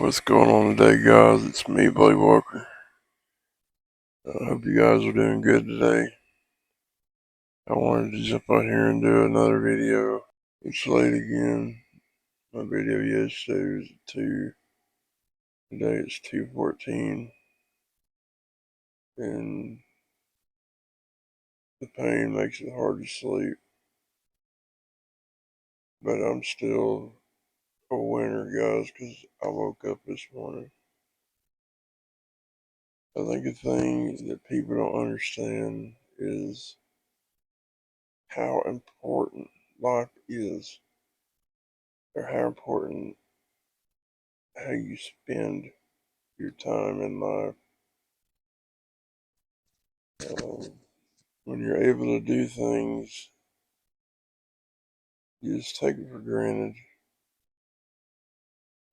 What's going on today, guys? It's me, Buddy Walker. I hope you guys are doing good today. I wanted to jump out here and do another video. It's late again. My video yesterday was at 2. Today it's 2:14. And the pain makes it hard to sleep. But I'm still a winner, guys, because I woke up this morning. I think the thing that people don't understand is how important life is, or how important how you spend your time in life. When you're able to do things, you just take it for granted.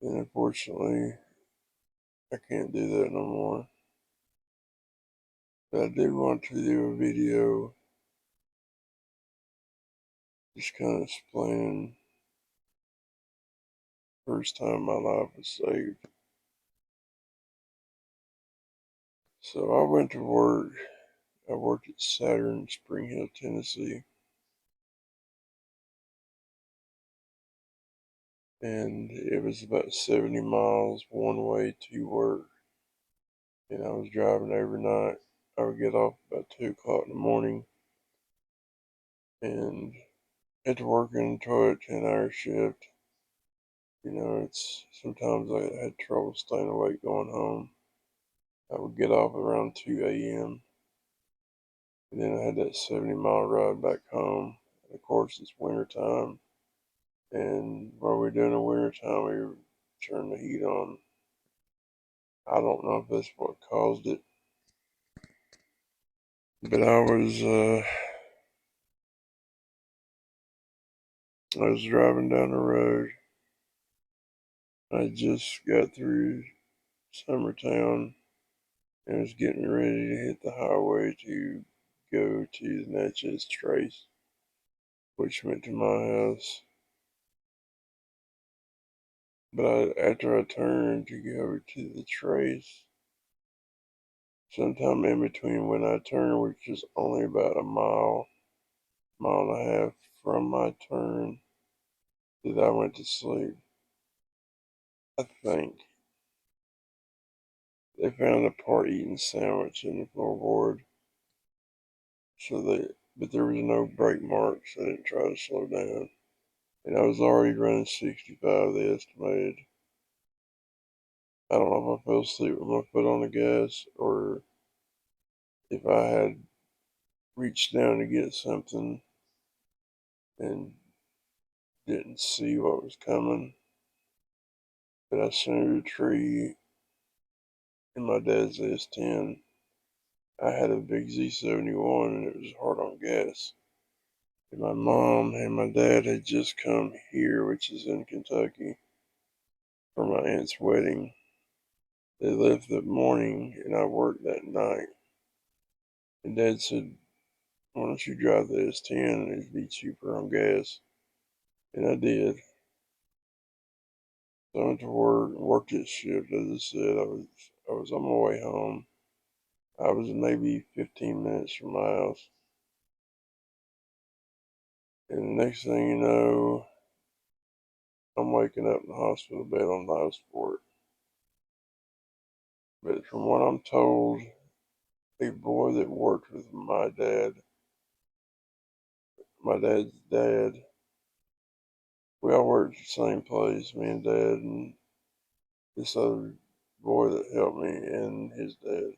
And unfortunately, I can't do that no more. But I did want to do a video just kind of explaining the first time my life was saved. So I went to work. I worked at Saturn, Spring Hill, Tennessee. And it was about 70 miles one way to work. And I was driving overnight. I would get off about 2 o'clock in the morning and had to work in a 10-hour shift. It's sometimes I had trouble staying awake going home. I would get off around 2 a.m. and then I had that 70-mile ride back home. And of course, it's winter time, and while we're doing the winter time, we would turn the heat on. I don't know if that's what caused it, but I was driving down the road. I just got through Summertown and was getting ready to hit the highway to go to the Natchez Trace, which went to my house. But after I turned to go to the Trace, sometime in between when I turned, which is only about a mile and a half from my turn, that I went to sleep. I think they found a part eating sandwich in the floorboard, but there was no brake marks. I didn't try to slow down. And I was already running 65, they estimated. I don't know if I fell asleep with my foot on the gas or if I had reached down to get something and didn't see what was coming. But I seen a tree in my dad's S10. I had a big Z71 and it was hard on gas. And my mom and my dad had just come here, which is in Kentucky, for my aunt's wedding. They left that morning and I worked that night. And Dad said, "Why don't you drive the S10 and it'd be cheaper on gas?" And I did. So I went to work, worked this shift. As I said, I was on my way home. I was maybe 15 minutes from my house. And the next thing you know, I'm waking up in the hospital bed on life support. But from what I'm told, a boy that worked with my dad's dad, we all worked at the same place, me and Dad, and this other boy that helped me and his dad.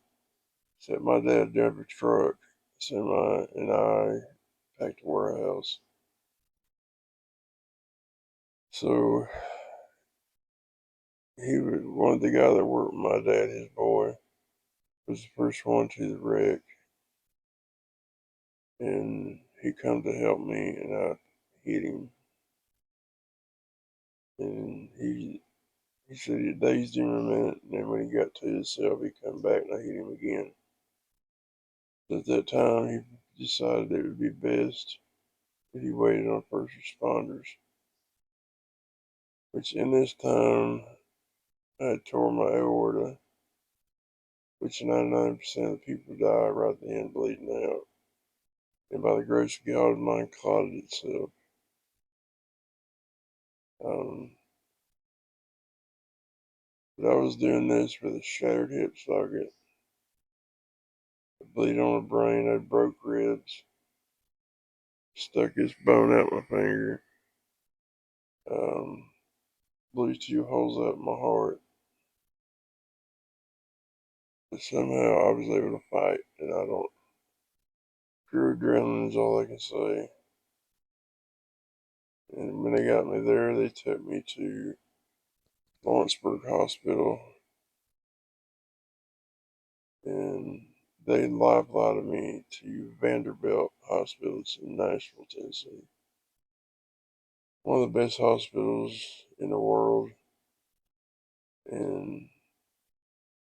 Said my dad drove a truck, semi, and I packed a warehouse. So he was one of the guys that worked with my dad, his boy, was the first one to the wreck, and he come to help me, and I hit him, and he said it dazed him a minute, and then when he got to himself, he come back, and I hit him again. At that time, he decided it would be best that he waited on first responders, which in this time, I had tore my aorta, which 99% of the people die right then bleeding out. And by the grace of God, mine clotted itself. But I was doing this with a shattered hip socket, a bleed on the brain, I broke ribs, stuck this bone out my finger, um, blew 2 holes out my heart. But somehow I was able to fight, and I don't. Pure adrenaline is all I can say. And when they got me there, they took me to Lawrenceburg Hospital, and they life-flighted me to Vanderbilt Hospital. It's in Nashville, Tennessee. One of the best hospitals in the world, and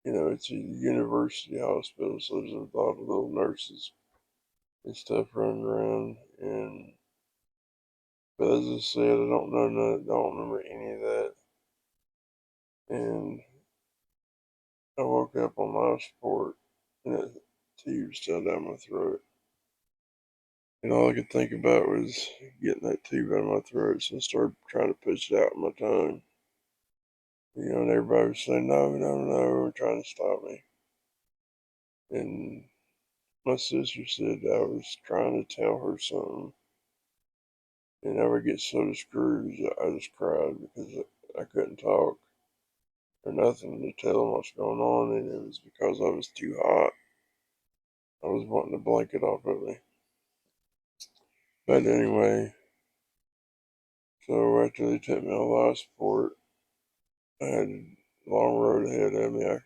it's a university hospital, so there's a lot of little nurses and stuff running around. But as I said, I don't know none, I don't remember any of that. And I woke up on life support, and a tube still down my throat. And all I could think about was getting that tube out of my throat, so I started trying to push it out of my tongue. And everybody was saying, no, no, no, trying to stop me. And my sister said I was trying to tell her something. And I would get so discouraged, I just cried because I couldn't talk or nothing to tell them what's going on. And it was because I was too hot. I was wanting a blanket off of me. But anyway, so after they took me on life support, I had a long road ahead of me. I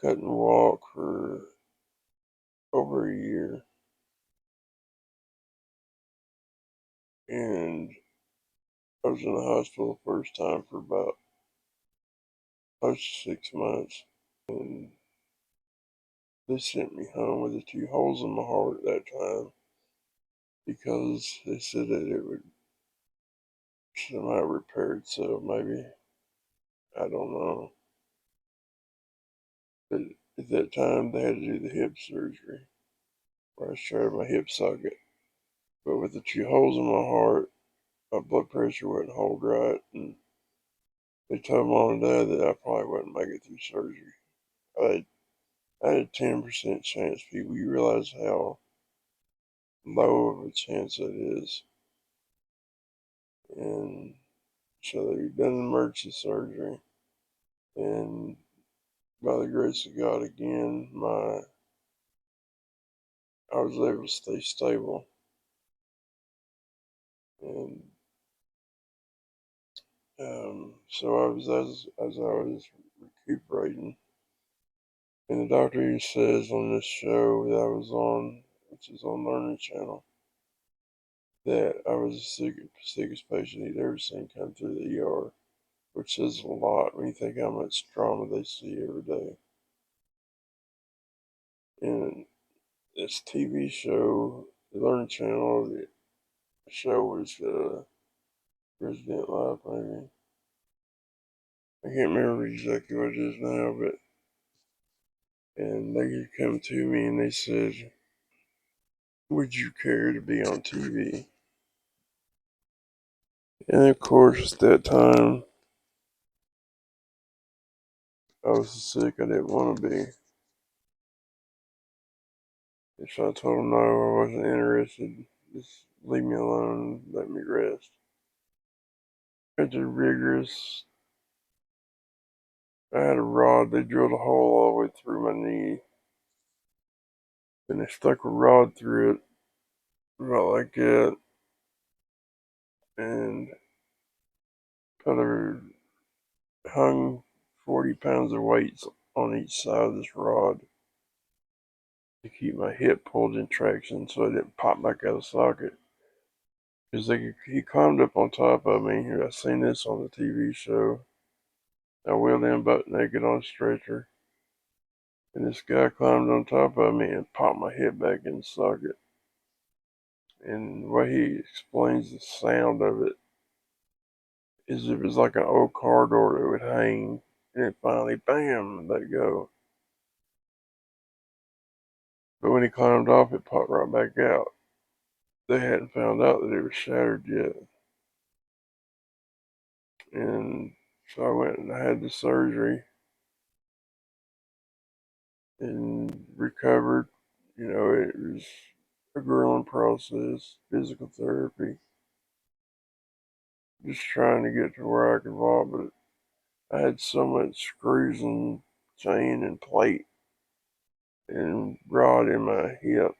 couldn't walk for over a year, and I was in the hospital the first time for about close to 6 months, and they sent me home with the 2 holes in my heart at that time because they said that it would somehow repair itself. Maybe, I don't know, but at that time they had to do the hip surgery where I shattered my hip socket. But with the 2 holes in my heart, my blood pressure wouldn't hold right, and they told mom and dad that I probably wouldn't make it through surgery. I had a 10% chance. People, you realize how low of a chance that is. And so they done emergency surgery, and by the grace of God, again, I was able to stay stable, and so I was as I was recuperating, and the doctor says on this show that I was on, which is on Learning Channel, that I was the sickest patient he'd ever seen come through the ER, which says a lot when you think how much trauma they see every day. And this TV show, the Learning Channel, the show was Resident Life, maybe. I can't remember exactly what it is now, but and they come to me and they said, "Would you care to be on TV?" And of course, at that time, I was so sick I didn't want to be. And so I told them no, I wasn't interested. Just leave me alone, let me rest. After rigorous, I had a rod. They drilled a hole all the way through my knee, and they stuck a rod through it, about like that, and put a hung 40 pounds of weights on each side of this rod to keep my hip pulled in traction so it didn't pop back out of socket. Because he climbed up on top of me. I seen this on the TV show. I wheeled in butt naked on a stretcher, and this guy climbed on top of me and popped my hip back in socket. And the way he explains the sound of it, is it was like an old car door that would hang, and it finally, bam, let go. But when he climbed off, it popped right back out. They hadn't found out that it was shattered yet. And so I went and I had the surgery and recovered. You know, it was a grueling process, physical therapy, just trying to get to where I could walk. But I had so much screws and chain and plate and rod in my hip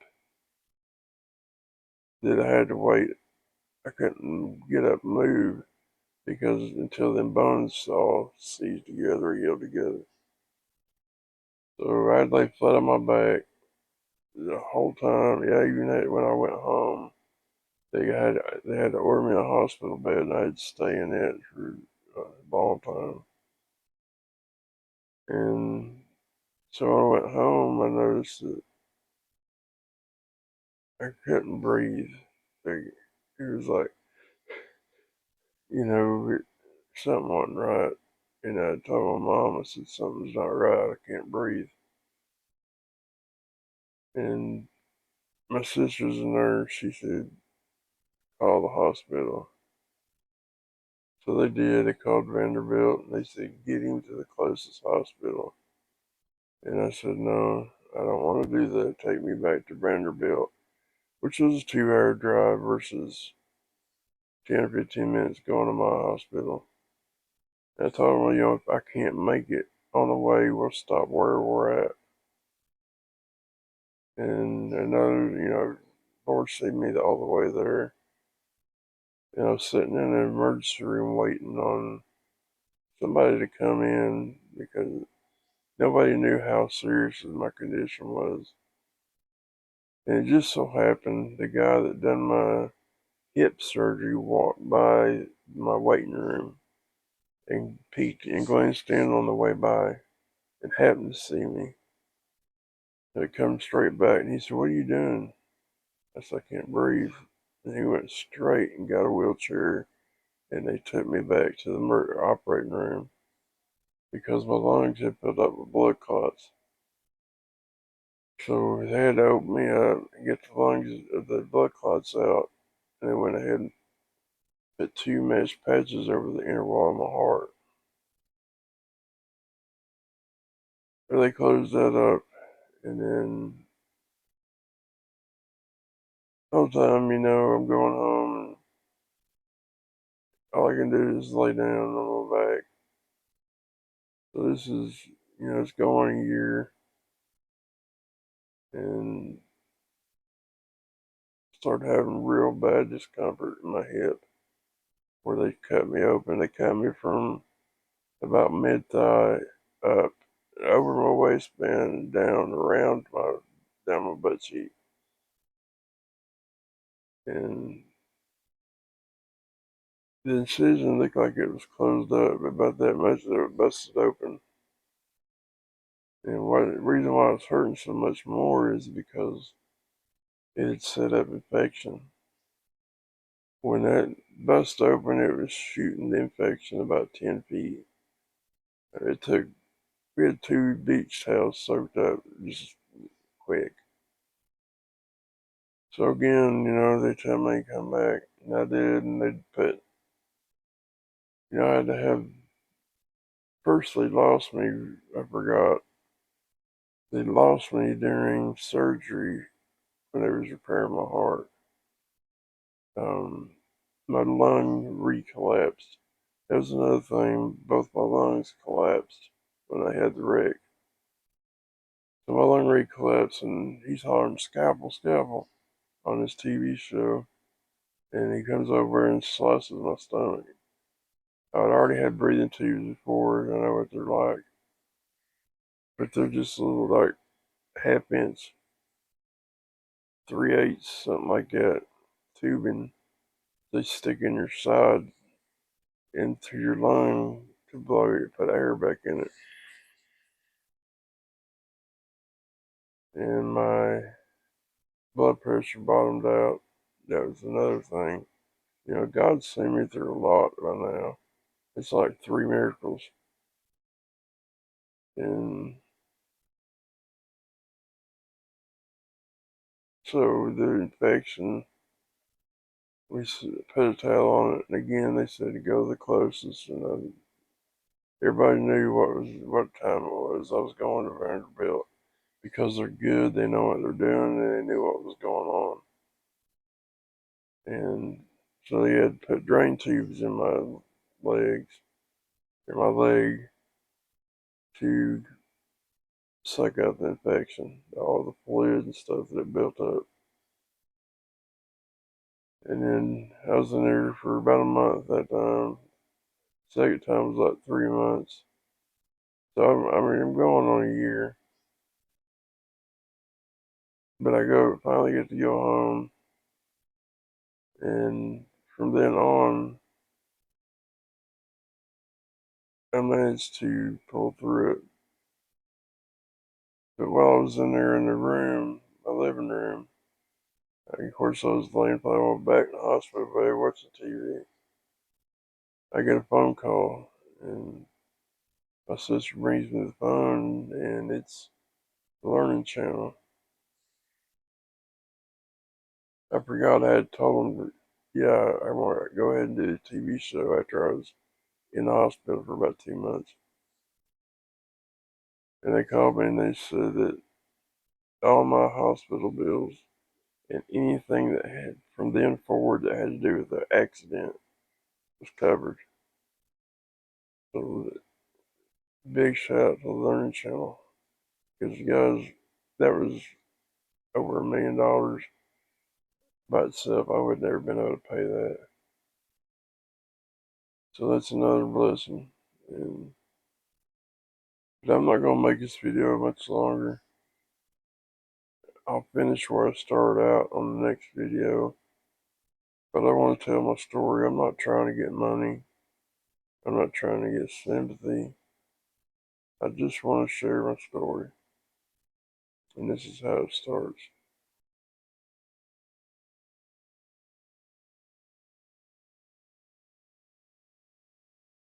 that I had to wait. I couldn't get up and move because until them bones all seized together, healed together. So I had lay flat on my back the whole time. Yeah, even when I went home, they had to order me a hospital bed, and I had to stay in it for a long time. And so when I went home, I noticed that I couldn't breathe. It was like, you know, something wasn't right. And I told my mom, I said, something's not right. I can't breathe. And my sister's a nurse. She said, call the hospital. So they did. They called Vanderbilt and they said, get him to the closest hospital. And I said, no, I don't want to do that. Take me back to Vanderbilt, which was a 2 hour drive versus 10 or 15 minutes going to my hospital. And I told them, well, you know, if I can't make it on the way, we'll stop where we're at. And I know, you know, Lord saved me all the way there. And I was sitting in an emergency room waiting on somebody to come in because nobody knew how serious my condition was. And it just so happened the guy that done my hip surgery walked by my waiting room and peeked and glanced in on the way by and happened to see me. And it come straight back and he said, what are you doing? I said, I can't breathe. And he went straight and got a wheelchair and they took me back to the operating room because my lungs had filled up with blood clots. So they had to open me up and get the lungs of the blood clots out. And they went ahead and put 2 mesh patches over the inner wall of my heart. But they closed that up. And then the whole time, you know, I'm going home and all I can do is lay down on my back. So this is, you know, it's going a year. And started having real bad discomfort in my hip where they cut me open. They cut me from about mid thigh up over my waistband and down around down my butt cheek. And the incision looked like it was closed up, about that much that it busted open. And the reason why it's hurting so much more is because it had set up infection. When that bust open, it was shooting the infection about 10 feet. It took, we had 2 beach towels soaked up just quick. So again, you know, they tell me to come back, and I did, and they put, you know, I had to have, first they lost me, I forgot, they lost me during surgery when they was repairing my heart. Um, my lung recollapsed. That was another thing, both my lungs collapsed when I had the wreck. So my lung recollapsed, and he's hollering, scalpel, scalpel, on his TV show, and he comes over and slices my stomach. I'd already had breathing tubes before, and I know what they're like. But they're just a little like half-inch, 3/8, something like that, tubing. They stick in your side into your lung to blow it, put air back in it. And my blood pressure bottomed out. That was another thing. You know, God's seen me through a lot by now. It's like 3 miracles. And so the infection, we put a towel on it, and again they said to go to the closest, and everybody knew what time it was. I was going to Vanderbilt because they're good. They know what they're doing, and they knew what was going on. And so they had put drain tubes in my legs, in my leg, to suck out the infection, all the fluid and stuff that built up. And then I was in there for about a month that time. Second time was like 3 months. So I'm going on a year. But I finally get to go home, and from then on, I managed to pull through it. But while I was in there in the room, my living room, of course I was laying flat back in the hospital bed watching TV. I get a phone call, and my sister brings me the phone, and it's the Learning Channel. I forgot I had told them that, yeah, I want to go ahead and do the TV show after I was in the hospital for about 2 months. And they called me and they said that all my hospital bills and anything that had from then forward that had to do with the accident was covered. So big shout out to the Learning Channel, because guys, that was over $1 million by itself. I would never been able to pay that. So that's another blessing. And but I'm not gonna make this video much longer. I'll finish where I started out on the next video. But I want to tell my story. I'm not trying to get money. I'm not trying to get sympathy. I just want to share my story. And this is how it starts.